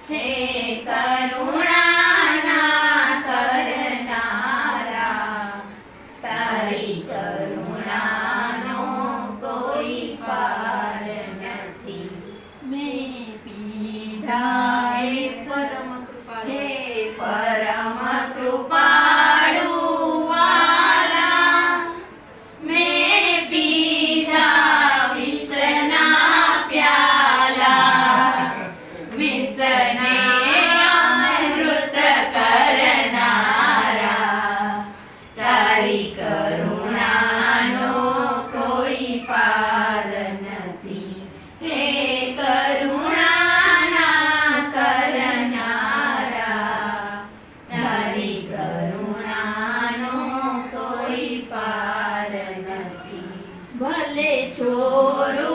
હે કરુણાના કરનારા, તારી કરુણાનો કોઈ પાર નથી. મેં પીધા હે પરમ કૃપાળુ વાલા, મેં પીધા વિષના પ્યાલા, વિષને અમૃત કરનારા, તારી કરુણાનો કોઈ પાર નથી. હે કરુણાના કરનારા, તારી કરુણાનો કોઈ પાર નથી. ભલે છોરું